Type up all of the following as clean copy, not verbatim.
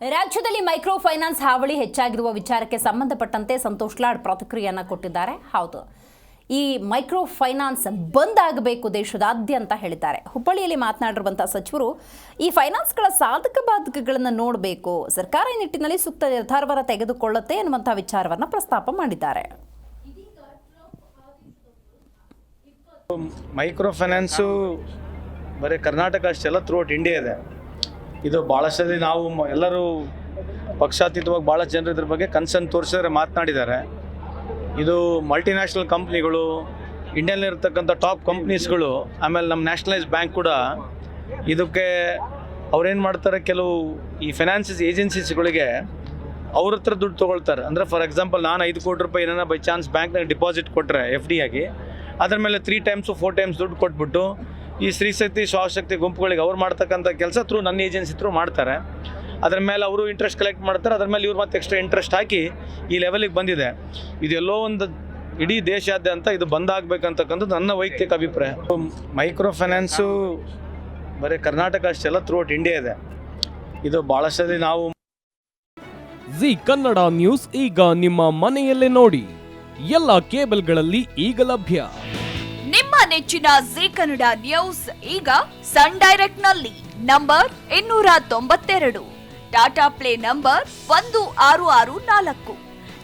ರಾಜ್ಯದಲ್ಲಿ micro finance ಹಾವಳಿ ಹೆಚ್ಚಾಗಿರುವ ವಿಚಾರಕ್ಕೆ ಸಂಬಂಧಪಟ್ಟಂತೆ ಸಂತೋಷ್ ಲಾಡ್ ಪ್ರತಿಕ್ರಿಯೆಯನ್ನು ಕೊಟ್ಟಿದ್ದಾರೆ. ಹೌದು, ಈ ಮೈಕ್ರೋ ಫೈನಾನ್ಸ್ ಬಂದ್ ಆಗಬೇಕು ದೇಶದಾದ್ಯಂತ ಹೇಳಿದ್ದಾರೆ. ಹುಬ್ಬಳ್ಳಿಯಲ್ಲಿ ಮಾತನಾಡಿರುವಂತಹ ಸಚಿವರು ಈ ಫೈನಾನ್ಸ್ಗಳ ಸಾಧಕ ಬಾಧಕಗಳನ್ನು ನೋಡಬೇಕು, ಸರ್ಕಾರ ಈ ನಿಟ್ಟಿನಲ್ಲಿ ಸೂಕ್ತ ನಿರ್ಧಾರವನ್ನು ತೆಗೆದುಕೊಳ್ಳುತ್ತೆ ಎನ್ನುವಂತಹ ವಿಚಾರವನ್ನು ಪ್ರಸ್ತಾಪ ಮಾಡಿದ್ದಾರೆ. ಮೈಕ್ರೋ ಫೈನಾನ್ಸು ಬರೀ ಕರ್ನಾಟಕ ಅಷ್ಟೆಲ್ಲ ಥ್ರೂಔಟ್ ಇಂಡಿಯಾ ಇದೆ. ಇದು ಭಾಳಷ್ಟು ನಾವು ಎಲ್ಲರೂ ಪಕ್ಷಾತೀತವಾಗಿ ಭಾಳ ಜನರು ಇದ್ರ ಬಗ್ಗೆ ಕನ್ಸರ್ನ್ ತೋರಿಸಿದ್ರೆ ಮಾತನಾಡಿದ್ದಾರೆ. ಇದು ಮಲ್ಟಿನ್ಯಾಷನಲ್ ಕಂಪ್ನಿಗಳು, ಇಂಡಿಯಲ್ಲಿರ್ತಕ್ಕಂಥ ಟಾಪ್ ಕಂಪ್ನೀಸ್ಗಳು, ಆಮೇಲೆ ನಮ್ಮ ನ್ಯಾಷನಲೈಸ್ ಬ್ಯಾಂಕ್ ಕೂಡ ಇದಕ್ಕೆ ಅವ್ರೇನು ಮಾಡ್ತಾರೆ, ಕೆಲವು ಈ ಫೈನಾನ್ಸಿಸ್ ಏಜೆನ್ಸೀಸ್ಗಳಿಗೆ ಅವ್ರ ಹತ್ರ ದುಡ್ಡು ತೊಗೊಳ್ತಾರೆ. ಅಂದರೆ ಫಾರ್ ಎಕ್ಸಾಂಪಲ್ ನಾನು 5 ಕೋಟಿ ರೂಪಾಯಿ ಏನಾರ ಬೈ ಚಾನ್ಸ್ ಬ್ಯಾಂಕ್ನಾಗ ಡಿಪಾಸಿಟ್ ಕೊಟ್ಟರೆ FD ಆಗಿ, ಅದ್ರ ಮೇಲೆ 3 times 4 times ದುಡ್ಡು ಕೊಟ್ಬಿಟ್ಟು ಈ ಸ್ತ್ರೀಶಕ್ತಿ ಸ್ವಾಶಕ್ತಿ ಗುಂಪುಗಳಿಗೆ ಅವ್ರು ಮಾಡ್ತಕ್ಕಂಥ ಕೆಲಸ ಥ್ರೂ ನನ್ನ ಏಜೆನ್ಸಿ ಥ್ರೂ ಮಾಡ್ತಾರೆ. ಅದ್ರ ಮೇಲೆ ಅವರು ಇಂಟ್ರೆಸ್ಟ್ ಕಲೆಕ್ಟ್ ಮಾಡ್ತಾರೆ, ಅದ್ರ ಮೇಲೆ ಇವ್ರು ಮತ್ತೆ ಎಕ್ಸ್ಟ್ರಾ ಇಂಟ್ರೆಸ್ಟ್ ಹಾಕಿ ಈ ಲೆವೆಲಿಗೆ ಬಂದಿದೆ. ಇದೆಲ್ಲೋ ಒಂದು ಇಡೀ ದೇಶಾದ್ಯಂತ ಇದು ಬಂದಾಗಬೇಕಂತಕ್ಕಂಥದ್ದು ನನ್ನ ವೈಯಕ್ತಿಕ ಅಭಿಪ್ರಾಯ. ಮೈಕ್ರೋ ಫೈನಾನ್ಸು ಬರೀ ಕರ್ನಾಟಕ ಅಷ್ಟೆಲ್ಲ ಥ್ರೂಔಟ್ ಇಂಡಿಯಾ ಇದೆ. ಇದು ಭಾಳಷ್ಟು ನಾವು ಜಿ ಕನ್ನಡ ನ್ಯೂಸ್ ಈಗ ನಿಮ್ಮ ಮನೆಯಲ್ಲೇ ನೋಡಿ, ಎಲ್ಲ ಕೇಬಲ್ಗಳಲ್ಲಿ ಈಗ ಲಭ್ಯ. ನಿಮ್ಮ ನೆಚ್ಚಿನ ಜಿ ಕನ್ನಡ ನ್ಯೂಸ್ ಈಗ ಸನ್ ಡೈರೆಕ್ಟ್ ನಲ್ಲಿ number 292, Tata play number 1664,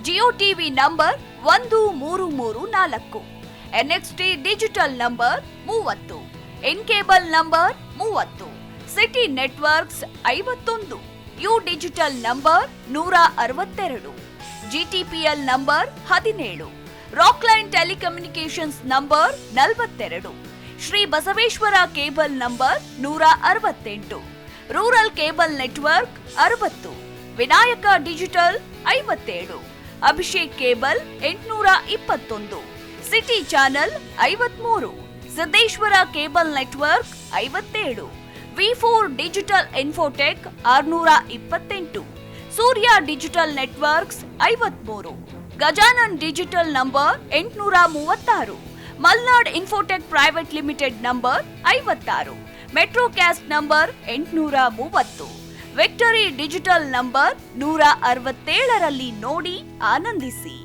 Jio TV number 1334, NXT digital number 30, in cable number 30, city networks 51, U digital number 162, GTPL number 17, Rockline telecommunications number 42, Shri Basaveshwara cable number 168, rural cable network 60, Vinayaka digital 57, Abhishek cable 821, city channel 53, Siddeshwara cable network 57, V4 digital Infotech 628, Surya digital networks 53, Gajanan digital number 836, Malnad Infotech private limited number 56, Metrocast number 830, Victory digital number 167ರಲ್ಲಿ ನೋಡಿ ಆನಂದಿಸಿ.